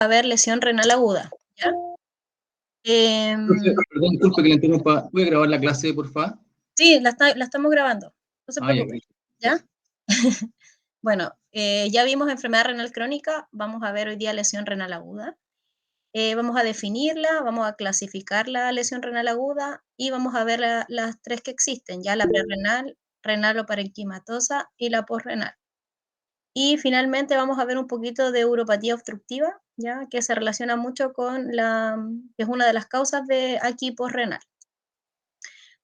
a ver lesión renal aguda, ¿ya? Perdón, disculpe que le interrumpa. ¿Puede grabar la clase, por favor? Sí, la estamos grabando, no se Ah, ya, preocupe, ¿ya? Bueno, ya vimos enfermedad renal crónica, vamos a ver hoy día lesión renal aguda. Vamos a definirla, vamos a clasificar la lesión renal aguda y vamos a ver las tres que existen, ya la prerrenal, renal o parenquimatosa y la posrenal. Y finalmente vamos a ver un poquito de uropatía obstructiva, ya que se relaciona mucho con que es una de las causas de aquí posrenal.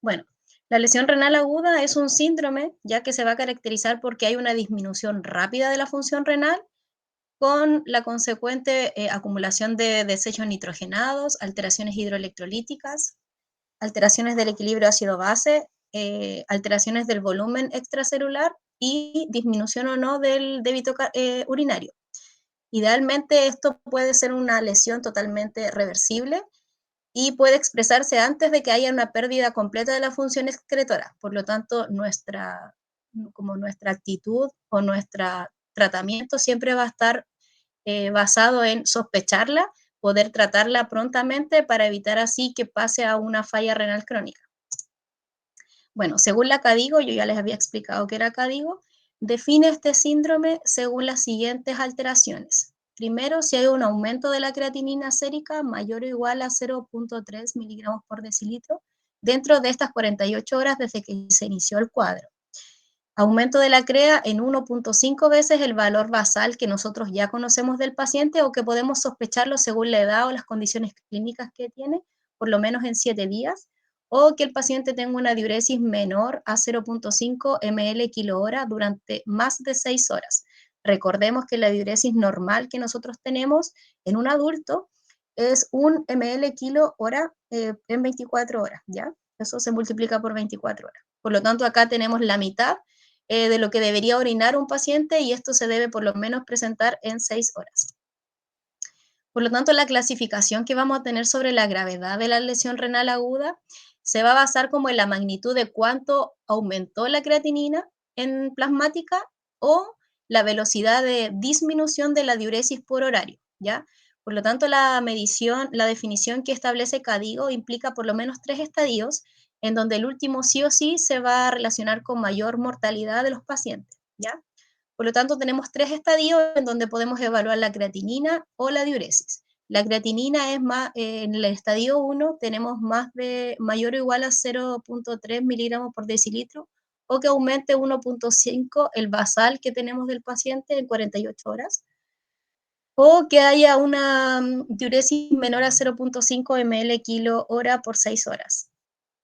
Bueno, la lesión renal aguda es un síndrome, ya que se va a caracterizar porque hay una disminución rápida de la función renal con la consecuente acumulación de desechos nitrogenados, alteraciones hidroelectrolíticas, alteraciones del equilibrio ácido-base, alteraciones del volumen extracelular y disminución o no del débito urinario. Idealmente esto puede ser una lesión totalmente reversible y puede expresarse antes de que haya una pérdida completa de la función excretora. Por lo tanto, nuestra actitud o nuestro tratamiento siempre va a estar basado en sospecharla, poder tratarla prontamente para evitar así que pase a una falla renal crónica. Bueno, según la CADIGO, yo ya les había explicado que era CADIGO, define este síndrome según las siguientes alteraciones. Primero, si hay un aumento de la creatinina sérica mayor o igual a 0.3 miligramos por decilitro dentro de estas 48 horas desde que se inició el cuadro. Aumento de la CREA en 1.5 veces el valor basal que nosotros ya conocemos del paciente o que podemos sospecharlo según la edad o las condiciones clínicas que tiene, por lo menos en 7 días, o que el paciente tenga una diuresis menor a 0.5 ml kilo hora durante más de 6 horas. Recordemos que la diuresis normal que nosotros tenemos en un adulto es 1 ml kilo hora en 24 horas, ¿ya? Eso se multiplica por 24 horas. Por lo tanto, acá tenemos la mitad de lo que debería orinar un paciente y esto se debe por lo menos presentar en 6 horas. Por lo tanto, la clasificación que vamos a tener sobre la gravedad de la lesión renal aguda se va a basar como en la magnitud de cuánto aumentó la creatinina en plasmática o la velocidad de disminución de la diuresis por horario, ¿ya? Por lo tanto, la definición que establece CADIGO implica por lo menos 3 estadios, en donde el último sí o sí se va a relacionar con mayor mortalidad de los pacientes, ¿ya? Por lo tanto, tenemos 3 estadios en donde podemos evaluar la creatinina o la diuresis. La creatinina es más, en el estadio 1 tenemos mayor o igual a 0.3 miligramos por decilitro o que aumente 1.5 el basal que tenemos del paciente en 48 horas o que haya una diuresis menor a 0.5 ml kilo hora por 6 horas.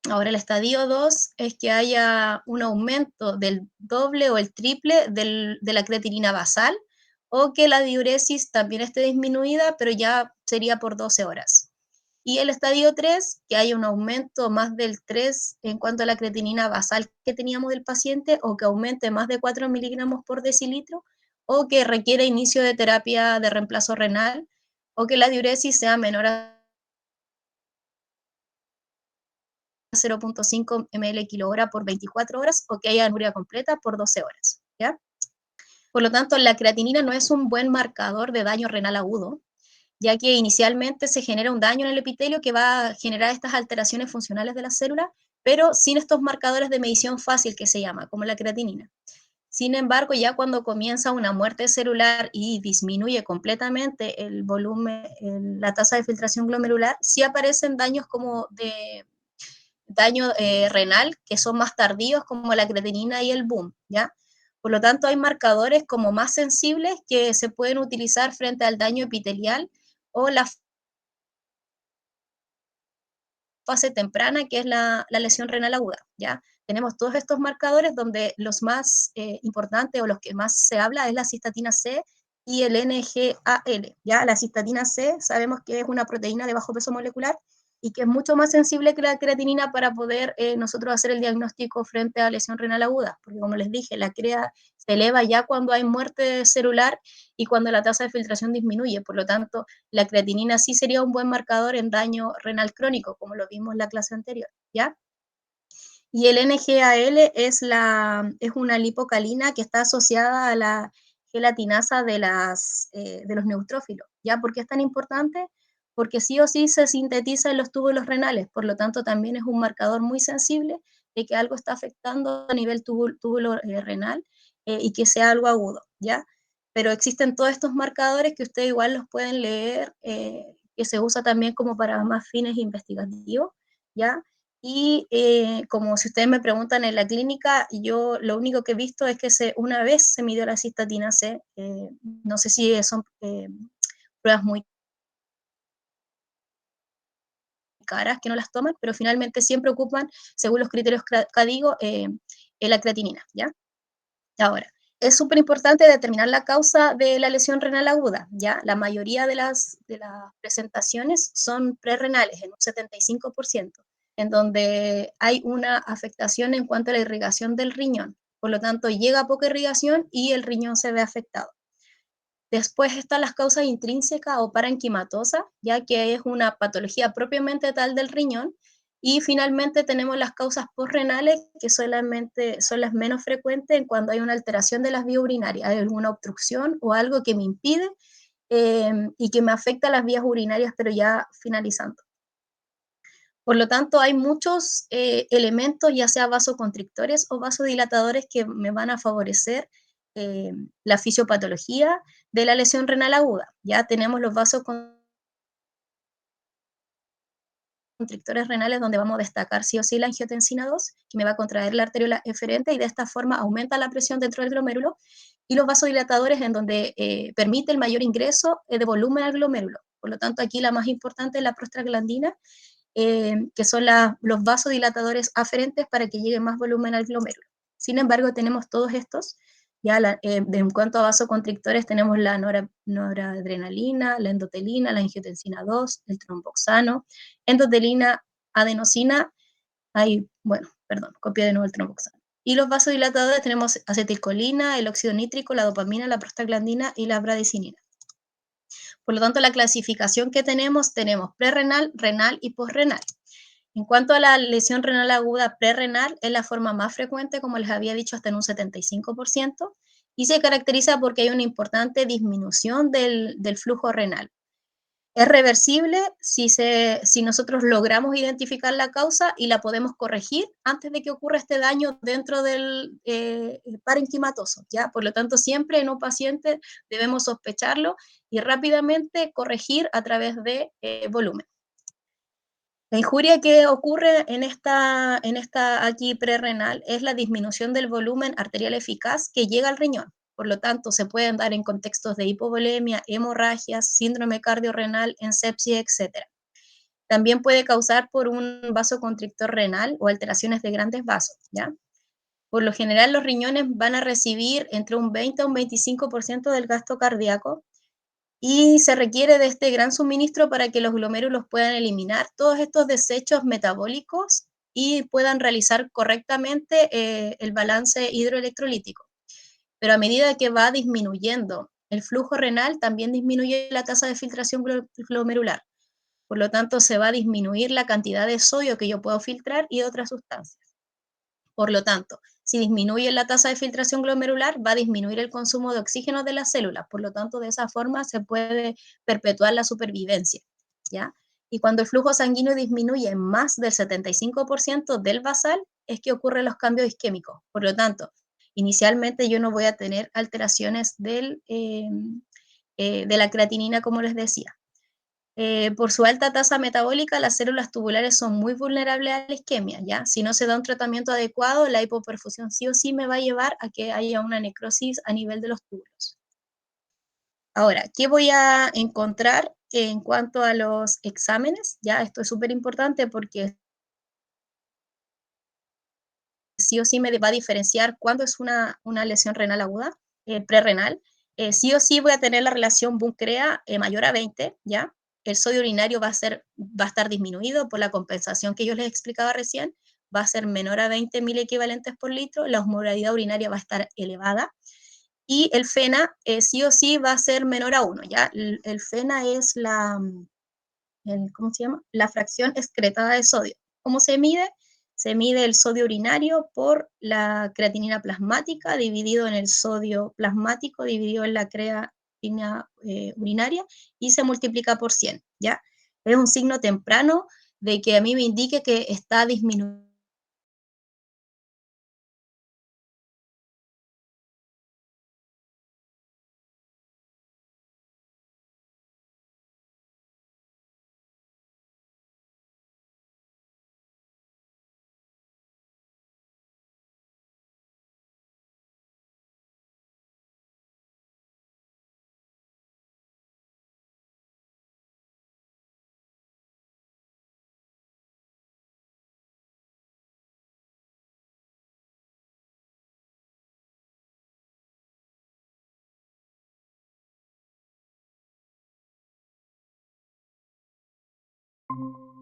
Ahora, el estadio 2 es que haya un aumento del doble o el triple de la creatinina basal o que la diuresis también esté disminuida, pero ya sería por 12 horas. Y el estadio 3, que haya un aumento más del 3 en cuanto a la creatinina basal que teníamos del paciente o que aumente más de 4 miligramos por decilitro o que requiera inicio de terapia de reemplazo renal o que la diuresis sea menor a 0.5 ml kilo hora por 24 horas o que haya anuria completa por 12 horas, ¿ya? Por lo tanto, la creatinina no es un buen marcador de daño renal agudo, ya que inicialmente se genera un daño en el epitelio que va a generar estas alteraciones funcionales de la célula, pero sin estos marcadores de medición fácil que se llama, como la creatinina. Sin embargo, ya cuando comienza una muerte celular y disminuye completamente el volumen, la tasa de filtración glomerular, sí aparecen daños como de daño renal que son más tardíos como la creatinina y el BUM, ¿ya? Por lo tanto, hay marcadores como más sensibles que se pueden utilizar frente al daño epitelial o la fase temprana, que es la lesión renal aguda, ¿ya? Tenemos todos estos marcadores donde los más importantes o los que más se habla es la cistatina C y el NGAL, ¿ya? La cistatina C sabemos que es una proteína de bajo peso molecular y que es mucho más sensible que la creatinina para poder nosotros hacer el diagnóstico frente a lesión renal aguda, porque como les dije, la CREA se eleva ya cuando hay muerte celular y cuando la tasa de filtración disminuye, por lo tanto, la creatinina sí sería un buen marcador en daño renal crónico, como lo vimos en la clase anterior, ¿ya? Y el NGAL es una lipocalina que está asociada a la gelatinasa de los neutrófilos. ¿Ya? ¿Por qué es tan importante? Porque sí o sí se sintetiza en los túbulos renales, por lo tanto también es un marcador muy sensible de que algo está afectando a nivel túbulo renal y que sea algo agudo, ¿ya? Pero existen todos estos marcadores que ustedes igual los pueden leer, que se usa también como para más fines investigativos, ¿ya? Y como si ustedes me preguntan en la clínica, yo lo único que he visto es que una vez se midió la cistatina C, no sé si son pruebas muy caras que no las toman, pero finalmente siempre ocupan, según los criterios CADIGO, la creatinina, ¿ya? Ahora, es súper importante determinar la causa de la lesión renal aguda, ¿ya? La mayoría de las presentaciones son prerrenales, en un 75%, en donde hay una afectación en cuanto a la irrigación del riñón. Por lo tanto, llega poca irrigación y el riñón se ve afectado. Después están las causas intrínsecas o parenquimatosas, ya que es una patología propiamente tal del riñón. Y finalmente tenemos las causas postrenales, que solamente son las menos frecuentes en cuando hay una alteración de las vías urinarias, hay alguna obstrucción o algo que me impide y que me afecta las vías urinarias, pero ya finalizando. Por lo tanto, hay muchos elementos, ya sea vasoconstrictores o vasodilatadores, que me van a favorecer eh, la fisiopatología de la lesión renal aguda. Ya tenemos los vasoconstrictores renales, donde vamos a destacar sí o sí la angiotensina 2, que me va a contraer la arteriola eferente y de esta forma aumenta la presión dentro del glomérulo, y los vasodilatadores, en donde permite el mayor ingreso de volumen al glomérulo. Por lo tanto, aquí la más importante es la prostaglandina, que son los vasodilatadores aferentes para que llegue más volumen al glomérulo. Sin embargo, tenemos todos estos, en cuanto a vasoconstrictores, tenemos la noradrenalina, la endotelina, la angiotensina 2, el tromboxano, endotelina, adenosina, copié de nuevo el tromboxano. Y los vasodilatadores tenemos acetilcolina, el óxido nítrico, la dopamina, la prostaglandina y la bradicinina. Por lo tanto, la clasificación que tenemos prerrenal, renal y posrenal. En cuanto a la lesión renal aguda prerrenal, es la forma más frecuente, como les había dicho, hasta en un 75%, y se caracteriza porque hay una importante disminución del flujo renal. Es reversible si nosotros logramos identificar la causa y la podemos corregir antes de que ocurra este daño dentro del parenquimatoso, ¿ya? Por lo tanto, siempre en un paciente debemos sospecharlo y rápidamente corregir a través de volumen. La injuria que ocurre en esta aquí prerrenal es la disminución del volumen arterial eficaz que llega al riñón. Por lo tanto, se pueden dar en contextos de hipovolemia, hemorragias, síndrome cardiorrenal, sepsis, etc. También puede causar por un vasoconstrictor renal o alteraciones de grandes vasos, ¿ya? Por lo general, los riñones van a recibir entre un 20 a un 25% del gasto cardíaco, y se requiere de este gran suministro para que los glomérulos puedan eliminar todos estos desechos metabólicos y puedan realizar correctamente el balance hidroelectrolítico. Pero a medida que va disminuyendo el flujo renal, también disminuye la tasa de filtración glomerular. Por lo tanto, se va a disminuir la cantidad de sodio que yo puedo filtrar y otras sustancias. Por lo tanto, si disminuye la tasa de filtración glomerular, va a disminuir el consumo de oxígeno de las células. Por lo tanto, de esa forma se puede perpetuar la supervivencia, ¿ya? Y cuando el flujo sanguíneo disminuye más del 75% del basal, es que ocurren los cambios isquémicos. Por lo tanto, inicialmente yo no voy a tener alteraciones de la creatinina, como les decía. Por su alta tasa metabólica, las células tubulares son muy vulnerables a la isquemia, ¿ya? Si no se da un tratamiento adecuado, la hipoperfusión sí o sí me va a llevar a que haya una necrosis a nivel de los túbulos. Ahora, ¿qué voy a encontrar en cuanto a los exámenes? Ya, esto es súper importante porque sí o sí me va a diferenciar cuándo es una lesión renal aguda, prerrenal. Sí o sí voy a tener la relación BUN-CREA mayor a 20, ¿ya? El sodio urinario va a estar disminuido por la compensación que yo les explicaba recién, va a ser menor a 20 mil equivalentes por litro, la osmolaridad urinaria va a estar elevada, y el FENA sí o sí va a ser menor a 1, ¿ya? El FENA es ¿cómo se llama? La fracción excretada de sodio. ¿Cómo se mide? se mide el sodio urinario por la creatinina plasmática dividido en el sodio plasmático dividido en la creatinina urinaria y se multiplica por 100, ¿ya? Es un signo temprano de que a mí me indique que está disminuyendo.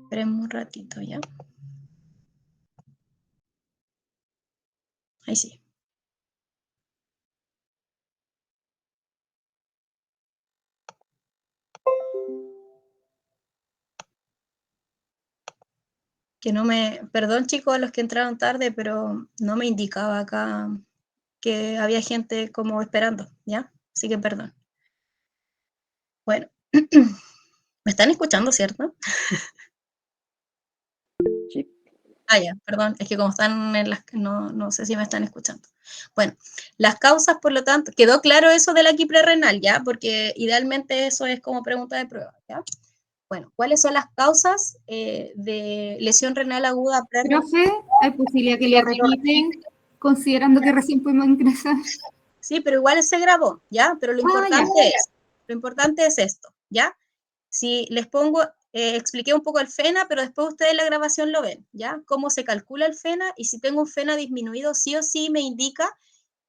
Esperen un ratito, ¿ya? Ahí sí. Que no me, perdón chicos a los que entraron tarde, pero no me indicaba acá que había gente como esperando, ¿ya? Así que perdón. Bueno, ¿me están escuchando, cierto? Sí. Ah, ya, perdón, es que como están en las, no sé si me están escuchando. Bueno, las causas, por lo tanto, quedó claro eso de la quiprerrenal, ¿ya? Porque idealmente eso es como pregunta de prueba, ¿ya? Bueno, ¿cuáles son las causas de lesión renal aguda prerenal? Profe, ¿hay posibilidad que lo repiten, considerando que recién pudimos ingresar? Sí, pero igual se grabó, ¿ya? Pero lo importante es esto, ¿ya? Si les pongo, expliqué un poco el FENA, pero después ustedes en la grabación lo ven, ¿ya? Cómo se calcula el FENA y si tengo un FENA disminuido, sí o sí me indica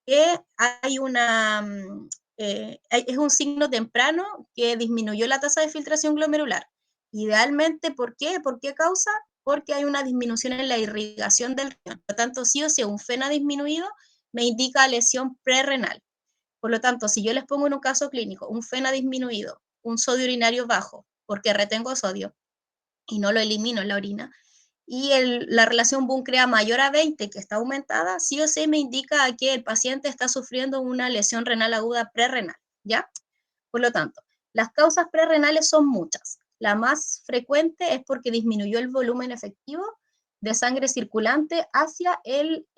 que hay una, es un signo temprano que disminuyó la tasa de filtración glomerular. Idealmente, ¿por qué? ¿Por qué causa? Porque hay una disminución en la irrigación del riñón. Por lo tanto, sí o sí, un FENA disminuido me indica lesión prerrenal. Por lo tanto, si yo les pongo en un caso clínico un FENA disminuido, un sodio urinario bajo, porque retengo sodio y no lo elimino en la orina, y la relación BUN-CREA mayor a 20, que está aumentada, sí o sí me indica que el paciente está sufriendo una lesión renal aguda prerrenal, ¿ya? Por lo tanto, las causas prerrenales son muchas. La más frecuente es porque disminuyó el volumen efectivo de sangre circulante hacia el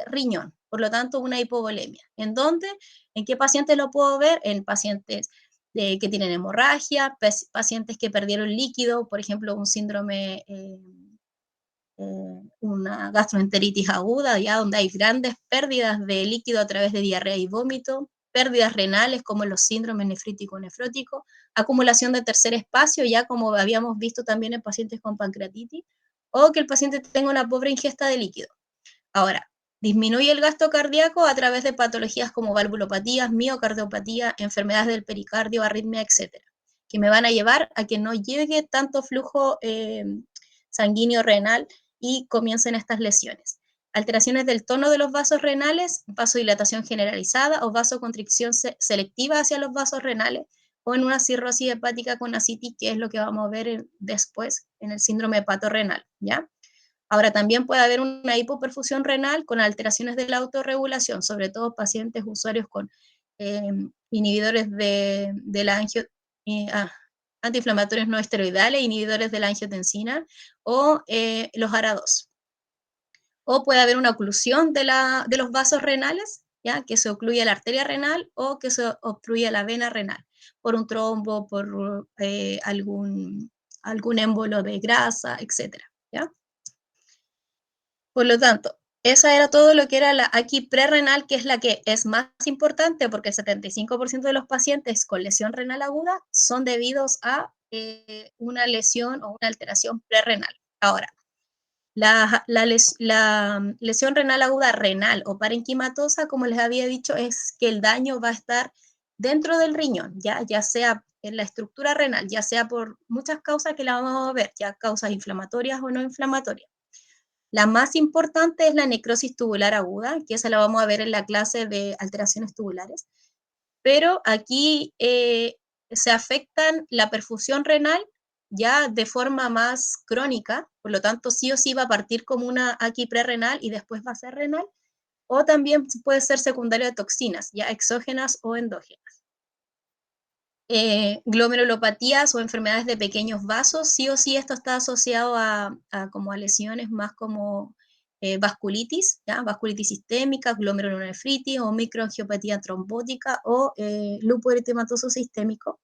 riñón, por lo tanto, una hipovolemia. ¿En dónde? ¿En qué pacientes lo puedo ver? En pacientes que tienen hemorragia, pacientes que perdieron líquido, por ejemplo, un síndrome, una gastroenteritis aguda, ya donde hay grandes pérdidas de líquido a través de diarrea y vómito, pérdidas renales como los síndromes nefrítico-nefrótico, acumulación de tercer espacio, ya como habíamos visto también en pacientes con pancreatitis, o que el paciente tenga una pobre ingesta de líquido. Ahora, disminuye el gasto cardíaco a través de patologías como valvulopatías, miocardiopatía, enfermedades del pericardio, arritmia, etcétera, que me van a llevar a que no llegue tanto flujo sanguíneo renal y comiencen estas lesiones. Alteraciones del tono de los vasos renales, vasodilatación generalizada o vasoconstricción selectiva hacia los vasos renales, o en una cirrosis hepática con ascitis, que es lo que vamos a ver después en el síndrome hepatorrenal, ¿ya? Ahora, también puede haber una hipoperfusión renal con alteraciones de la autorregulación, sobre todo pacientes usuarios con inhibidores de la antiinflamatorios no esteroidales, inhibidores de la angiotensina o los ARA2. O puede haber una oclusión de los vasos renales, ¿ya? Que se ocluye la arteria renal o que se obstruye la vena renal por un trombo, por algún émbolo de grasa, etcétera, ¿ya? Por lo tanto, esa era todo lo que era la aquí prerrenal, que es la que es más importante porque el 75% de los pacientes con lesión renal aguda son debidos a una lesión o una alteración prerrenal. Ahora, la lesión renal aguda renal o parenquimatosa, como les había dicho, es que el daño va a estar dentro del riñón, ya sea en la estructura renal, ya sea por muchas causas que la vamos a ver, ya causas inflamatorias o no inflamatorias. La más importante es la necrosis tubular aguda, que esa la vamos a ver en la clase de alteraciones tubulares, pero aquí se afectan la perfusión renal ya de forma más crónica, por lo tanto sí o sí va a partir como una aquí prerrenal y después va a ser renal, o también puede ser secundario de toxinas, ya exógenas o endógenas. Glomerulopatías o enfermedades de pequeños vasos, sí o sí esto está asociado como a lesiones más como vasculitis, ¿ya? Vasculitis sistémica, glomerulonefritis o microangiopatía trombótica o lupus eritematoso sistémico,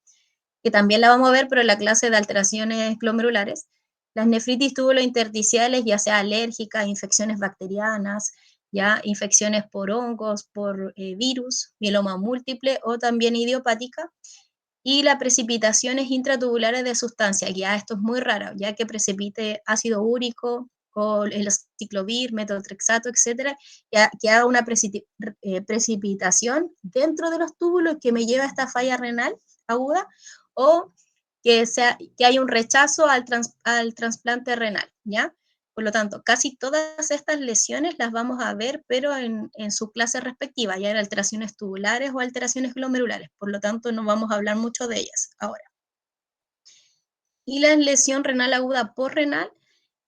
que también la vamos a ver, pero en la clase de alteraciones glomerulares. Las nefritis tubulointersticiales, ya sea alérgicas, infecciones bacterianas, ya infecciones por hongos, por virus, mieloma múltiple o también idiopática, y las precipitaciones intratubulares de sustancias, ya esto es muy raro, ya que precipite ácido úrico o el ciclovir, metotrexato, etcétera, que haga una precipitación dentro de los túbulos que me lleva a esta falla renal aguda, o que haya un rechazo al trasplante renal, ¿ya? Por lo tanto, casi todas estas lesiones las vamos a ver, pero en su clase respectiva, ya en alteraciones tubulares o alteraciones glomerulares. Por lo tanto, no vamos a hablar mucho de ellas ahora. Y la lesión renal aguda posrenal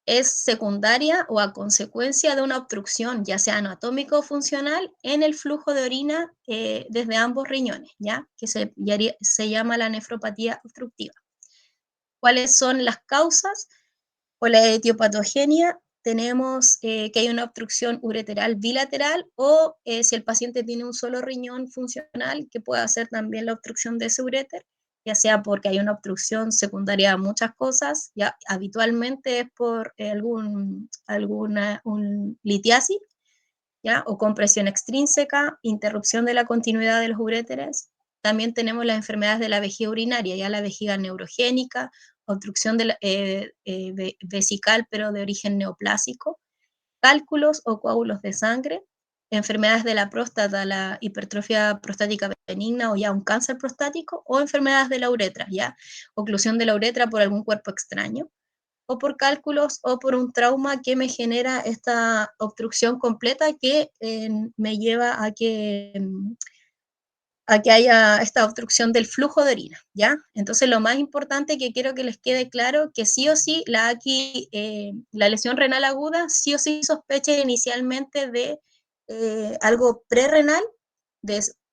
es secundaria o a consecuencia de una obstrucción, ya sea anatómica o funcional, en el flujo de orina desde ambos riñones, ¿ya? Que se llama la nefropatía obstructiva. ¿Cuáles son las causas? O la etiopatogenia, tenemos que hay una obstrucción ureteral bilateral o si el paciente tiene un solo riñón funcional, que puede hacer también la obstrucción de ese uréter, ya sea porque hay una obstrucción secundaria a muchas cosas, ya habitualmente es por alguna litiasis, ¿ya? O compresión extrínseca, interrupción de la continuidad de los uréteres. También tenemos las enfermedades de la vejiga urinaria, ya la vejiga neurogénica, obstrucción vesical, pero de origen neoplásico, cálculos o coágulos de sangre, enfermedades de la próstata, la hipertrofia prostática benigna o ya un cáncer prostático, o enfermedades de la uretra, ya oclusión de la uretra por algún cuerpo extraño, o por cálculos o por un trauma que me genera esta obstrucción completa que me lleva a que haya esta obstrucción del flujo de orina, ¿ya? Entonces, lo más importante que quiero que les quede claro, que sí o sí, la lesión renal aguda, sí o sí sospecha inicialmente de algo prerrenal,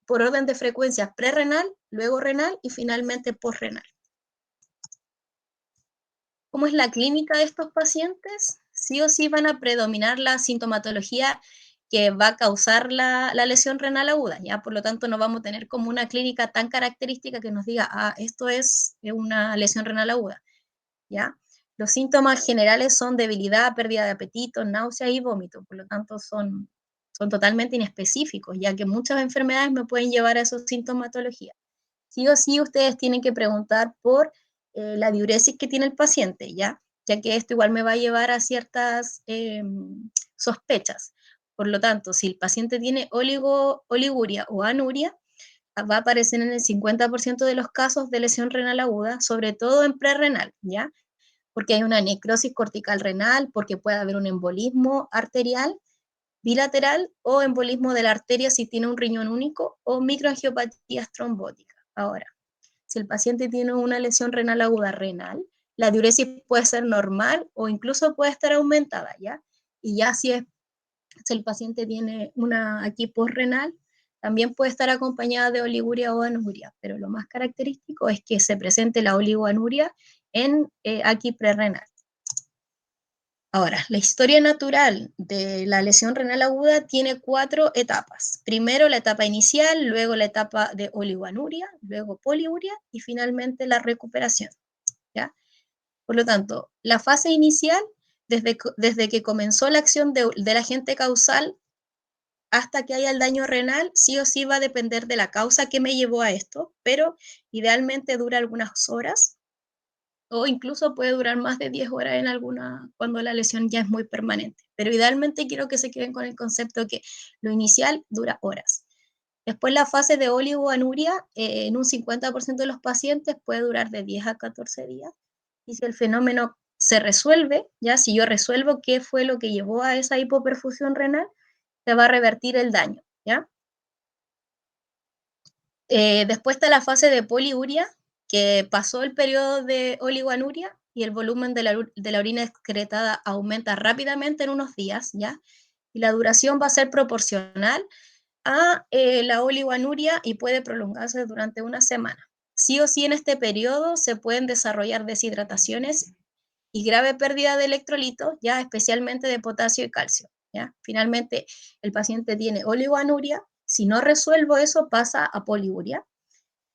por orden de frecuencias prerrenal, luego renal y finalmente posrenal. ¿Cómo es la clínica de estos pacientes? Sí o sí van a predominar la sintomatología que va a causar la lesión renal aguda, ¿ya? Por lo tanto, no vamos a tener como una clínica tan característica que nos diga, esto es una lesión renal aguda, ¿ya? Los síntomas generales son debilidad, pérdida de apetito, náusea y vómito, por lo tanto son totalmente inespecíficos, ya que muchas enfermedades me pueden llevar a esas sintomatologías. Sí o sí ustedes tienen que preguntar por la diuresis que tiene el paciente, ¿ya? Ya que esto igual me va a llevar a ciertas sospechas. Por lo tanto, si el paciente tiene oliguria o anuria, va a aparecer en el 50% de los casos de lesión renal aguda, sobre todo en prerrenal, ¿ya? Porque hay una necrosis cortical renal, porque puede haber un embolismo arterial bilateral o embolismo de la arteria si tiene un riñón único o microangiopatías trombóticas. Ahora, si el paciente tiene una lesión renal aguda renal, la diuresis puede ser normal o incluso puede estar aumentada, ¿ya? Y ya si el paciente tiene una aquí posrenal, también puede estar acompañada de oliguria o anuria, pero lo más característico es que se presente la oligoanuria en aquí prerrenal. Ahora, la historia natural de la lesión renal aguda tiene 4 etapas. Primero la etapa inicial, luego la etapa de oligoanuria, luego poliuria y finalmente la recuperación, ¿ya? Por lo tanto, la fase inicial, desde que comenzó la acción del agente causal hasta que haya el daño renal, sí o sí va a depender de la causa que me llevó a esto, pero idealmente dura algunas horas o incluso puede durar más de 10 horas cuando la lesión ya es muy permanente. Pero idealmente quiero que se queden con el concepto que lo inicial dura horas. Después la fase de oligoanuria, en un 50% de los pacientes puede durar de 10 a 14 días. Y si el fenómeno se resuelve, ya si yo resuelvo qué fue lo que llevó a esa hipoperfusión renal, se va a revertir el daño, ¿ya? Después está la fase de poliuria, que pasó el periodo de oligoanuria y el volumen de la orina excretada aumenta rápidamente en unos días, ¿ya? Y la duración va a ser proporcional a la oligoanuria y puede prolongarse durante una semana. Sí o sí en este periodo se pueden desarrollar deshidrataciones y grave pérdida de electrolitos, ya especialmente de potasio y calcio. ¿Ya? Finalmente, el paciente tiene oligoanuria, si no resuelvo eso pasa a poliuria.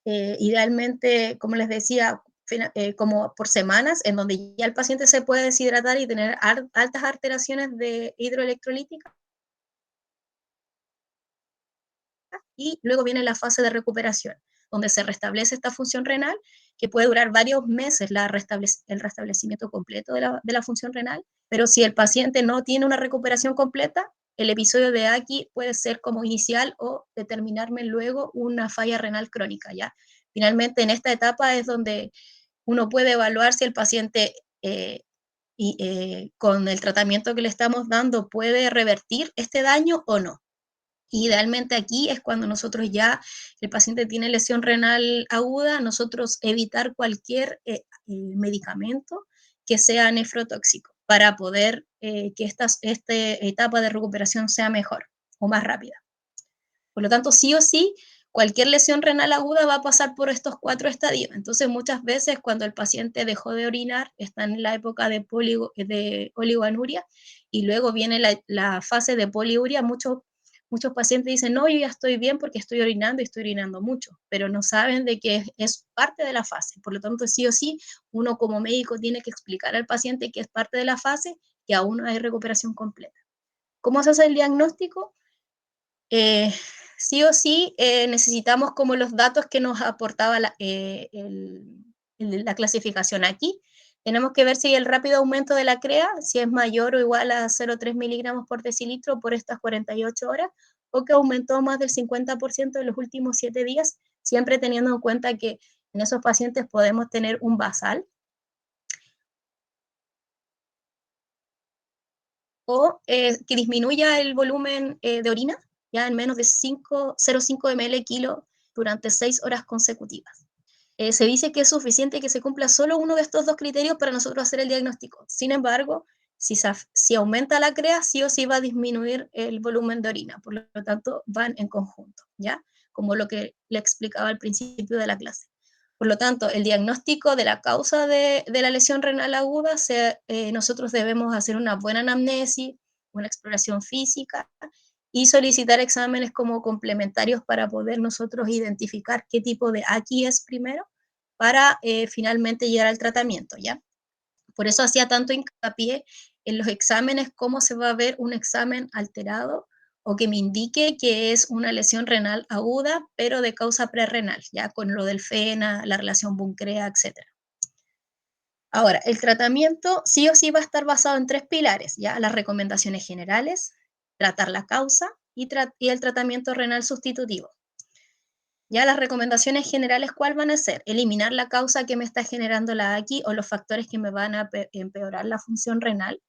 Idealmente, como les decía, como por semanas, en donde ya el paciente se puede deshidratar y tener altas alteraciones de hidroelectrolítica. Y luego viene la fase de recuperación, donde se restablece esta función renal, que puede durar varios meses el restablecimiento completo de la función renal, pero si el paciente no tiene una recuperación completa, el episodio de AKI puede ser como inicial o determinarme luego una falla renal crónica, ¿ya? Finalmente, en esta etapa es donde uno puede evaluar si el paciente con el tratamiento que le estamos dando puede revertir este daño o no. Idealmente aquí es cuando nosotros ya, el paciente tiene lesión renal aguda, nosotros evitar cualquier medicamento que sea nefrotóxico para poder que esta etapa de recuperación sea mejor o más rápida. Por lo tanto, sí o sí, cualquier lesión renal aguda va a pasar por estos 4 estadios. Entonces, muchas veces cuando el paciente dejó de orinar, está en la época de oligoanuria y luego viene la fase de poliuria, muchos pacientes dicen, no, yo ya estoy bien porque estoy orinando y estoy orinando mucho, pero no saben de que es parte de la fase. Por lo tanto, sí o sí, uno como médico tiene que explicar al paciente que es parte de la fase, que aún no hay recuperación completa. ¿Cómo se hace el diagnóstico? Sí o sí necesitamos como los datos que nos aportaba la clasificación aquí. Tenemos que ver si el rápido aumento de la CREA, si es mayor o igual a 0,3 miligramos por decilitro por estas 48 horas, o que aumentó más del 50% en los últimos 7 días, siempre teniendo en cuenta que en esos pacientes podemos tener un basal. O que disminuya el volumen de orina, ya en menos de 0,5 ml kilo durante 6 horas consecutivas. Se dice que es suficiente que se cumpla solo uno de estos dos criterios para nosotros hacer el diagnóstico. Sin embargo, si aumenta la CREA, sí o sí va a disminuir el volumen de orina. Por lo tanto, van en conjunto, ¿ya? Como lo que le explicaba al principio de la clase. Por lo tanto, el diagnóstico de la causa de la lesión renal aguda, nosotros debemos hacer una buena anamnesis, una exploración física y solicitar exámenes como complementarios para poder nosotros identificar qué tipo de AKI es primero para finalmente llegar al tratamiento, ¿ya? Por eso hacía tanto hincapié en los exámenes, cómo se va a ver un examen alterado o que me indique que es una lesión renal aguda, pero de causa prerrenal, ya con lo del FENA, la relación Buncrea, etc. Ahora, el tratamiento sí o sí va a estar basado en 3 pilares, ya las recomendaciones generales, tratar la causa y el tratamiento renal sustitutivo. Ya las recomendaciones generales, ¿cuál van a ser? Eliminar la causa que me está generando la AKI o los factores que me van a empeorar la función renal,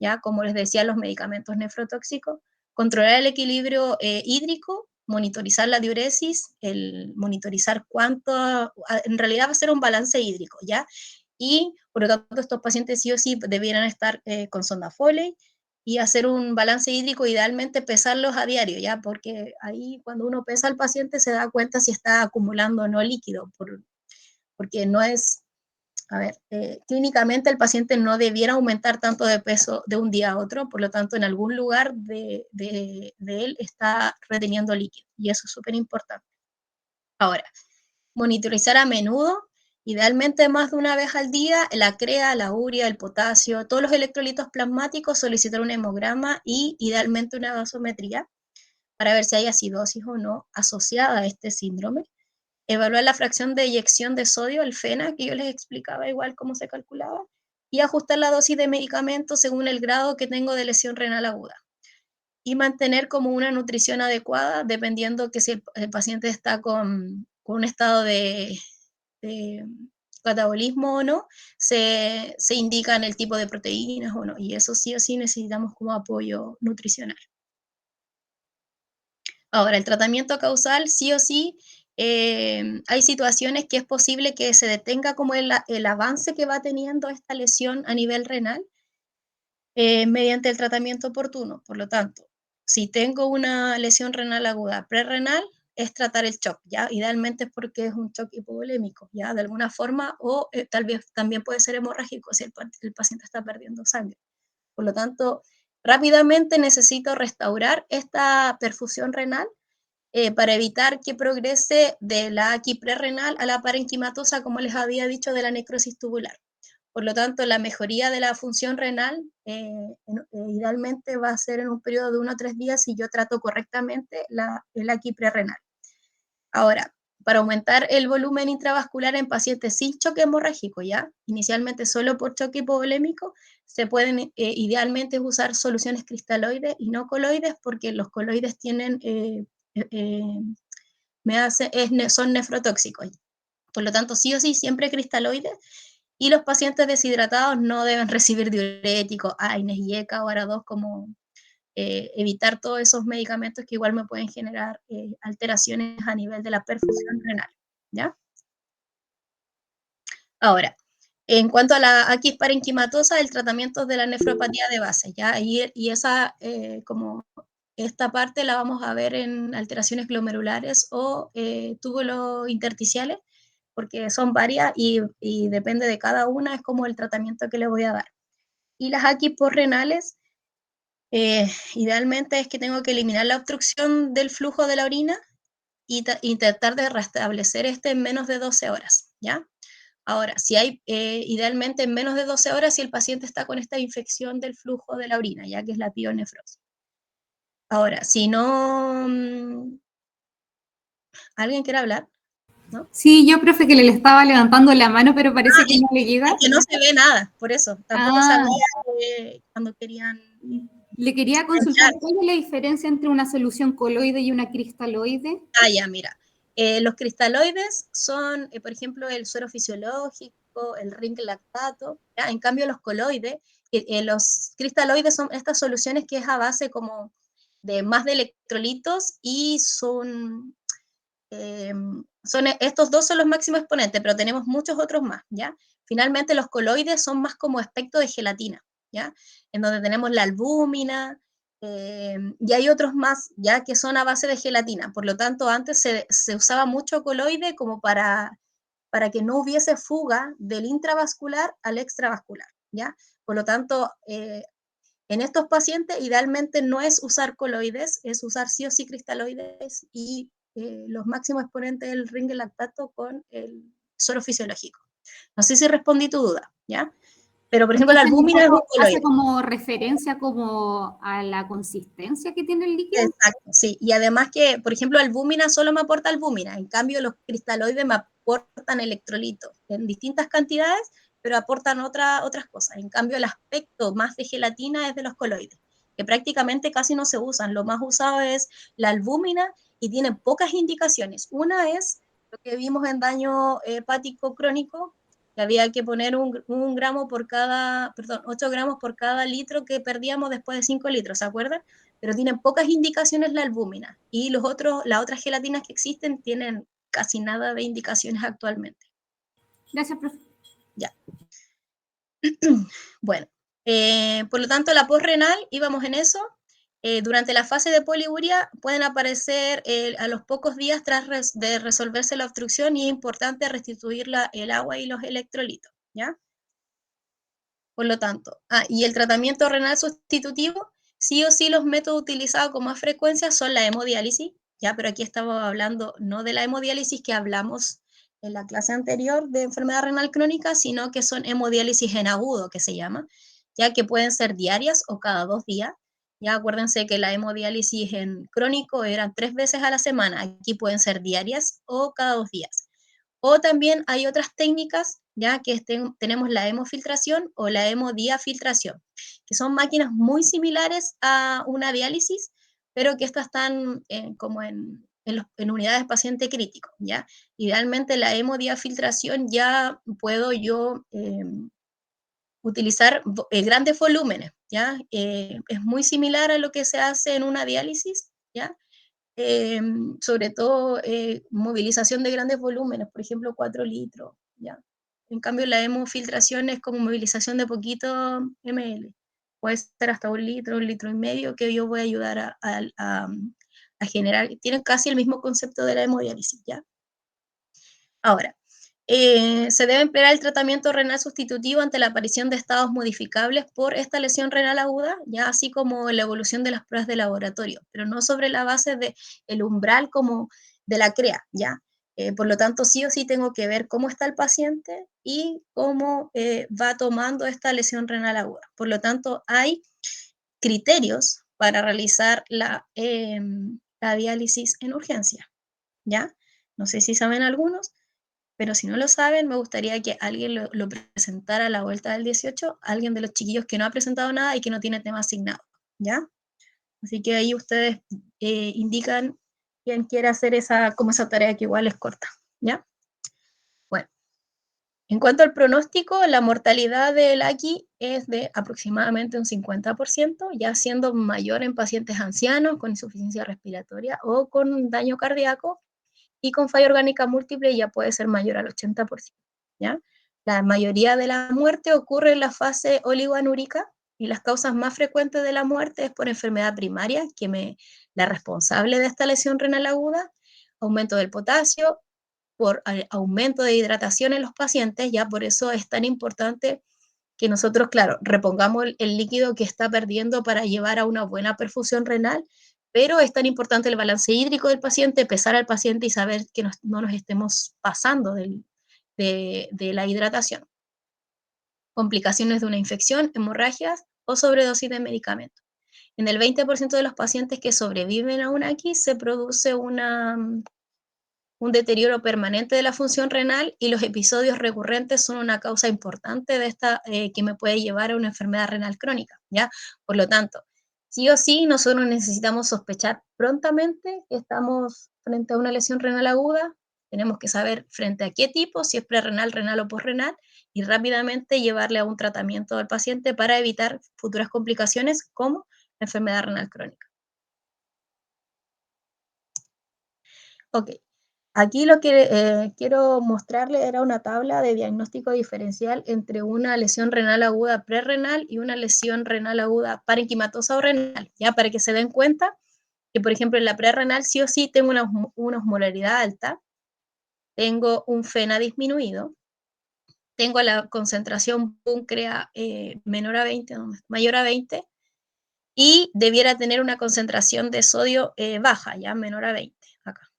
ya como les decía, los medicamentos nefrotóxicos, controlar el equilibrio hídrico, monitorizar la diuresis, monitorizar en realidad va a ser un balance hídrico, ¿ya? Y por lo tanto estos pacientes sí o sí debieran estar con sonda Foley, y hacer un balance hídrico, idealmente pesarlos a diario, ¿ya? Porque ahí cuando uno pesa al paciente se da cuenta si está acumulando o no líquido, porque no es, a ver, clínicamente el paciente no debiera aumentar tanto de peso de un día a otro, por lo tanto en algún lugar de él está reteniendo líquido, y eso es súper importante. Ahora, monitorizar a menudo, idealmente más de una vez al día, la CREA, la urea, el potasio, todos los electrolitos plasmáticos, solicitar un hemograma y idealmente una gasometría para ver si hay acidosis o no asociada a este síndrome. Evaluar la fracción de eyección de sodio, el FENA, que yo les explicaba igual cómo se calculaba, y ajustar la dosis de medicamento según el grado que tengo de lesión renal aguda. Y mantener como una nutrición adecuada, dependiendo que si el paciente está con un estado de catabolismo o no, se indican el tipo de proteínas o no, y eso sí o sí necesitamos como apoyo nutricional. Ahora, el tratamiento causal sí o sí hay situaciones que es posible que se detenga como el avance que va teniendo esta lesión a nivel renal mediante el tratamiento oportuno. Por lo tanto, si tengo una lesión renal aguda prerrenal, es tratar el shock, ¿ya? Idealmente es porque es un shock hipovolémico, ¿ya? De alguna forma, o tal vez también puede ser hemorrágico si el paciente está perdiendo sangre. Por lo tanto, rápidamente necesito restaurar esta perfusión renal para evitar que progrese de la aquí prerrenal a la parenquimatosa, como les había dicho, de la necrosis tubular. Por lo tanto, la mejoría de la función renal idealmente va a ser en un periodo de 1 a 3 días si yo trato correctamente el aquí prerrenal. Ahora, para aumentar el volumen intravascular en pacientes sin choque hemorrágico, ¿ya? Inicialmente solo por choque hipovolémico, se pueden idealmente usar soluciones cristaloides y no coloides, porque los coloides tienen, son nefrotóxicos. Por lo tanto, sí o sí, siempre cristaloides, y los pacientes deshidratados no deben recibir diuréticos, AINES y ECA o ARA2, como evitar todos esos medicamentos que igual me pueden generar alteraciones a nivel de la perfusión renal, ¿ya? Ahora, en cuanto a la aquis parenquimatosa, el tratamiento es de la nefropatía de base, ¿ya? Y esa, como esta parte la vamos a ver en alteraciones glomerulares o túbulos intersticiales, porque son varias y depende de cada una, es como el tratamiento que le voy a dar. Y las aquis posrenales, idealmente es que tengo que eliminar la obstrucción del flujo de la orina y tratar de restablecer este en menos de 12 horas, ¿ya? Ahora, si hay, idealmente en menos de 12 horas, si el paciente está con esta infección del flujo de la orina, ya que es la pionefrosis. Ahora, si no, ¿alguien quiere hablar? ¿No? Sí, yo, profe, que le estaba levantando la mano, pero parece que no le llega. Es que no se ve nada, por eso. Tampoco sabía cuando querían. Le quería consultar cuál es la diferencia entre una solución coloide y una cristaloide. Ya, mira. Los cristaloides son, por ejemplo, el suero fisiológico, el ring lactato. ¿Ya? En cambio, los coloides, los cristaloides son estas soluciones que es a base como de más de electrolitos y estos dos son los máximos exponentes, pero tenemos muchos otros más, ¿ya? Finalmente, los coloides son más como aspecto de gelatina, ¿ya? En donde tenemos la albúmina, y hay otros más, ya que son a base de gelatina. Por lo tanto, antes se usaba mucho coloide como para que no hubiese fuga del intravascular al extravascular, ¿ya? Por lo tanto, en estos pacientes, idealmente no es usar coloides, es usar sí o sí cristaloides y los máximos exponentes del ring lactato con el suero fisiológico. No sé si respondí tu duda, ¿ya? Pero, por ejemplo, la albúmina es un coloide. ¿Hace como referencia como a la consistencia que tiene el líquido? Exacto, sí. Y además que, por ejemplo, albúmina solo me aporta albúmina. En cambio, los cristaloides me aportan electrolitos en distintas cantidades, pero aportan otras cosas. En cambio, el aspecto más de gelatina es de los coloides, que prácticamente casi no se usan. Lo más usado es la albúmina y tienen pocas indicaciones. Una es lo que vimos en daño hepático crónico, que había que poner 8 gramos por cada litro que perdíamos después de 5 litros, ¿se acuerdan? Pero tienen pocas indicaciones la albúmina, y las otras gelatinas que existen tienen casi nada de indicaciones actualmente. Gracias, profe. Ya. Bueno, por lo tanto, la postrenal, íbamos en eso. Durante la fase de poliuria pueden aparecer a los pocos días tras de resolverse la obstrucción, y es importante restituir el agua y los electrolitos, ¿ya? Por lo tanto, y el tratamiento renal sustitutivo, sí o sí los métodos utilizados con más frecuencia son la hemodiálisis, ya, pero aquí estamos hablando no de la hemodiálisis que hablamos en la clase anterior de enfermedad renal crónica, sino que son hemodiálisis en agudo, que se llama, ya que pueden ser diarias o cada 2 días. Ya acuérdense que la hemodiálisis en crónico eran 3 veces a la semana, aquí pueden ser diarias o cada 2 días. O también hay otras técnicas, ya que tenemos la hemofiltración o la hemodiafiltración, que son máquinas muy similares a una diálisis, pero que estas están como en unidades paciente crítico, ¿ya? Idealmente la hemodiafiltración ya puedo yo utilizar grandes volúmenes, ¿ya? Es muy similar a lo que se hace en una diálisis, ¿ya? sobre todo movilización de grandes volúmenes, por ejemplo 4 litros, ¿ya? En cambio la hemofiltración es como movilización de poquito ml, puede ser hasta 1 litro y medio, que yo voy a ayudar a generar, tienen casi el mismo concepto de la hemodiálisis, ¿ya? Ahora, se debe emplear el tratamiento renal sustitutivo ante la aparición de estados modificables por esta lesión renal aguda, ya así como la evolución de las pruebas de laboratorio, pero no sobre la base del umbral como de la CREA, ¿ya? Por lo tanto, sí o sí tengo que ver cómo está el paciente y cómo va tomando esta lesión renal aguda. Por lo tanto, hay criterios para realizar la diálisis en urgencia, ¿ya? No sé si saben algunos, pero si no lo saben, me gustaría que alguien lo presentara a la vuelta del 18, alguien de los chiquillos que no ha presentado nada y que no tiene tema asignado, ¿ya? Así que ahí ustedes indican quién quiere hacer como esa tarea que igual es corta, ¿ya? Bueno, en cuanto al pronóstico, la mortalidad del AQI es de aproximadamente un 50%, ya siendo mayor en pacientes ancianos con insuficiencia respiratoria o con daño cardíaco, y con falla orgánica múltiple ya puede ser mayor al 80%, ¿ya? La mayoría de la muerte ocurre en la fase oligoanúrica y las causas más frecuentes de la muerte es por enfermedad primaria, la responsable de esta lesión renal aguda, aumento del potasio, por aumento de hidratación en los pacientes, ya por eso es tan importante que nosotros, claro, repongamos el líquido que está perdiendo para llevar a una buena perfusión renal, pero es tan importante el balance hídrico del paciente, pesar al paciente y saber que no nos estemos pasando de la hidratación. Complicaciones de una infección, hemorragias o sobredosis de medicamentos. En el 20% de los pacientes que sobreviven a una X se produce un deterioro permanente de la función renal y los episodios recurrentes son una causa importante de esta que me puede llevar a una enfermedad renal crónica, ¿ya? Por lo tanto, sí o sí, nosotros necesitamos sospechar prontamente que estamos frente a una lesión renal aguda, tenemos que saber frente a qué tipo, si es prerrenal, renal o posrenal, y rápidamente llevarle a un tratamiento al paciente para evitar futuras complicaciones como la enfermedad renal crónica. Ok, aquí lo que quiero mostrarle era una tabla de diagnóstico diferencial entre una lesión renal aguda prerrenal y una lesión renal aguda parenquimatosa o renal, ya para que se den cuenta que, por ejemplo, en la prerrenal sí o sí tengo una osmolaridad alta, tengo un FeNA disminuido, tengo la concentración púncrea menor a 20, mayor a 20, y debiera tener una concentración de sodio baja, ya menor a 20, acá.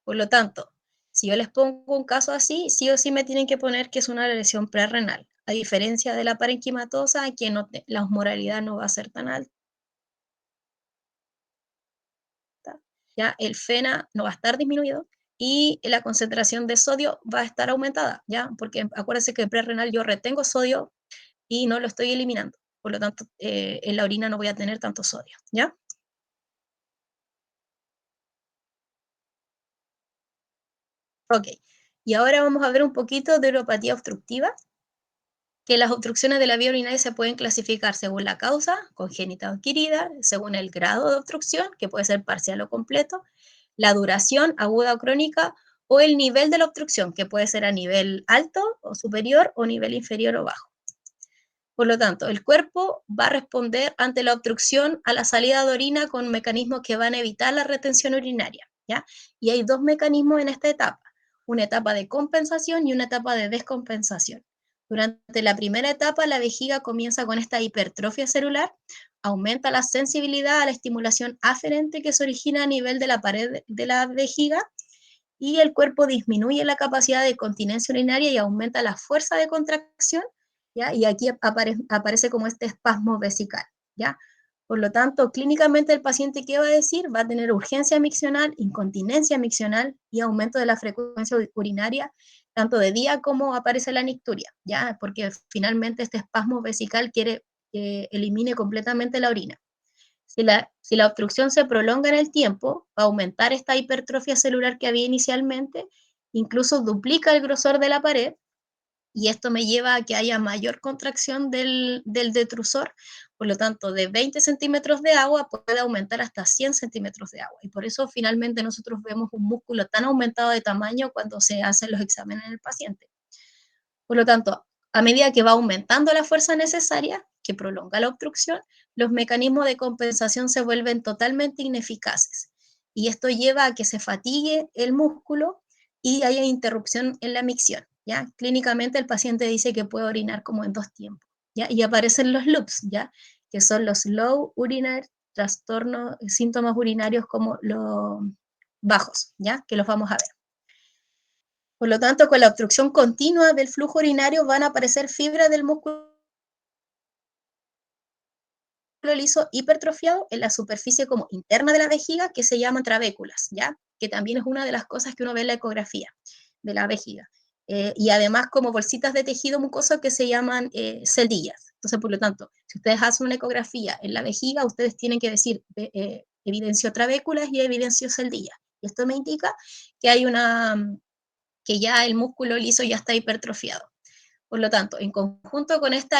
Por lo tanto, si yo les pongo un caso así, sí o sí me tienen que poner que es una lesión prerrenal, a diferencia de la parenquimatosa, que la osmolaridad no va a ser tan alta. Ya el FeNA no va a estar disminuido y la concentración de sodio va a estar aumentada, ¿ya? Porque acuérdense que en prerrenal yo retengo sodio y no lo estoy eliminando. Por lo tanto, en la orina no voy a tener tanto sodio, ¿ya? Ok. Y ahora vamos a ver un poquito de uropatía obstructiva, que las obstrucciones de la vía urinaria se pueden clasificar según la causa, congénita o adquirida, según el grado de obstrucción, que puede ser parcial o completo, la duración, aguda o crónica, o el nivel de la obstrucción, que puede ser a nivel alto o superior o nivel inferior o bajo. Por lo tanto, el cuerpo va a responder ante la obstrucción a la salida de orina con mecanismos que van a evitar la retención urinaria, ¿ya? Y hay dos mecanismos en esta etapa, una etapa de compensación y una etapa de descompensación. Durante la primera etapa, la vejiga comienza con esta hipertrofia celular, aumenta la sensibilidad a la estimulación aferente que se origina a nivel de la pared de la vejiga y el cuerpo disminuye la capacidad de continencia urinaria y aumenta la fuerza de contracción, ¿ya? Y aquí aparece como este espasmo vesical, ¿ya? Por lo tanto, clínicamente el paciente, ¿qué va a decir? Va a tener urgencia miccional, incontinencia miccional y aumento de la frecuencia urinaria, tanto de día como aparece la nicturia, ¿ya? Porque finalmente este espasmo vesical quiere que elimine completamente la orina. Si la obstrucción se prolonga en el tiempo, va a aumentar esta hipertrofia celular que había inicialmente, incluso duplica el grosor de la pared, y esto me lleva a que haya mayor contracción del detrusor, Por lo tanto, de 20 centímetros de agua puede aumentar hasta 100 centímetros de agua. Y por eso finalmente nosotros vemos un músculo tan aumentado de tamaño cuando se hacen los exámenes en el paciente. Por lo tanto, a medida que va aumentando la fuerza necesaria, que prolonga la obstrucción, los mecanismos de compensación se vuelven totalmente ineficaces. Y esto lleva a que se fatigue el músculo y haya interrupción en la micción, ¿ya? Clínicamente el paciente dice que puede orinar como en 2 tiempos, ¿ya? Y aparecen los loops, ¿ya? Que son los low urinary, trastornos, síntomas urinarios como los bajos, ¿ya? Que los vamos a ver. Por lo tanto, con la obstrucción continua del flujo urinario van a aparecer fibras del músculo liso hipertrofiado en la superficie como interna de la vejiga, que se llaman trabéculas, ¿ya? Que también es una de las cosas que uno ve en la ecografía de la vejiga. Y además como bolsitas de tejido mucoso que se llaman celdillas. Entonces, por lo tanto, si ustedes hacen una ecografía en la vejiga, ustedes tienen que decir evidencio trabéculas y evidencio celdillas. Y esto me indica que hay que ya el músculo liso ya está hipertrofiado. Por lo tanto, en conjunto con esta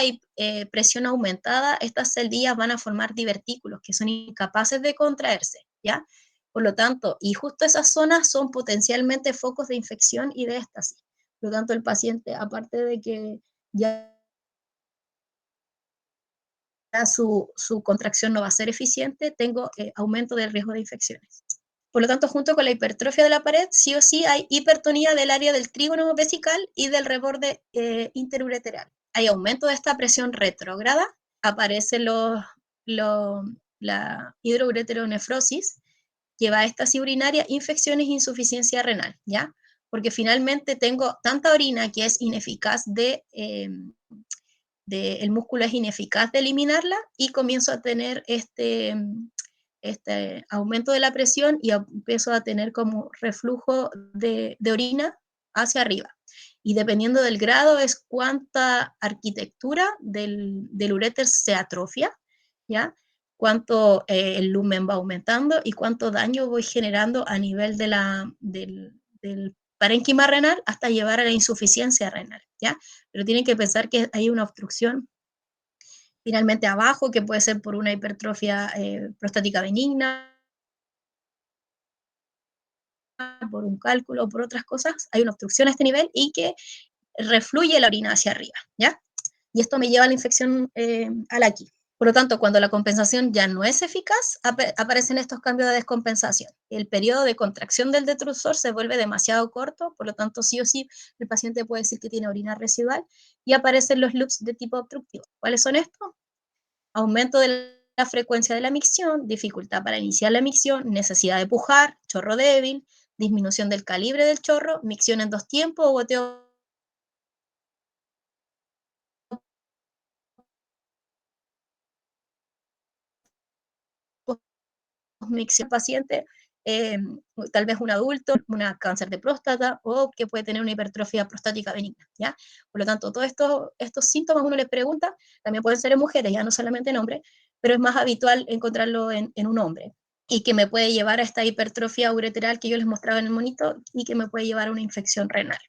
presión aumentada, estas celdillas van a formar divertículos que son incapaces de contraerse, ¿ya? Por lo tanto, y justo esas zonas son potencialmente focos de infección y de éstasis. Por lo tanto, el paciente, aparte de que ya su contracción no va a ser eficiente, tengo aumento del riesgo de infecciones. Por lo tanto, junto con la hipertrofia de la pared, sí o sí hay hipertonía del área del trígono vesical y del reborde interureteral. Hay aumento de esta presión retrógrada, aparece la hidroureteronefrosis, que va a éstasis urinaria, infecciones e insuficiencia renal, ¿ya? Porque finalmente tengo tanta orina que es ineficaz el músculo es ineficaz de eliminarla y comienzo a tener este aumento de la presión y empiezo a tener como reflujo de orina hacia arriba. Y dependiendo del grado es cuánta arquitectura del uréter se atrofia, ¿ya? Cuánto el lumen va aumentando y cuánto daño voy generando a nivel del parénquima renal hasta llevar a la insuficiencia renal, ¿ya? Pero tienen que pensar que hay una obstrucción finalmente abajo, que puede ser por una hipertrofia prostática benigna, por un cálculo o por otras cosas, hay una obstrucción a este nivel y que refluye la orina hacia arriba, ¿ya? Y esto me lleva a la infección al aquí. Por lo tanto, cuando la compensación ya no es eficaz, aparecen estos cambios de descompensación. El periodo de contracción del detrusor se vuelve demasiado corto, por lo tanto, sí o sí, el paciente puede decir que tiene orina residual y aparecen los loops de tipo obstructivo. ¿Cuáles son estos? Aumento de la frecuencia de la micción, dificultad para iniciar la micción, necesidad de pujar, chorro débil, disminución del calibre del chorro, micción en 2 tiempos o goteo micción paciente, eh, tal vez un adulto, un cáncer de próstata o que puede tener una hipertrofia prostática benigna, ¿ya? Por lo tanto, todos estos síntomas uno les pregunta, también pueden ser en mujeres, ya no solamente en hombres, pero es más habitual encontrarlo en un hombre y que me puede llevar a esta hipertrofia ureteral que yo les mostraba en el monito y que me puede llevar a una infección renal.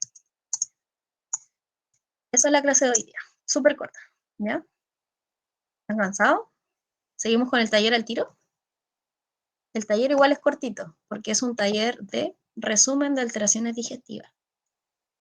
Esa es la clase de hoy día, súper corta, ¿ya? ¿Han cansado? ¿Seguimos con el taller al tiro? El taller igual es cortito, porque es un taller de resumen de alteraciones digestivas.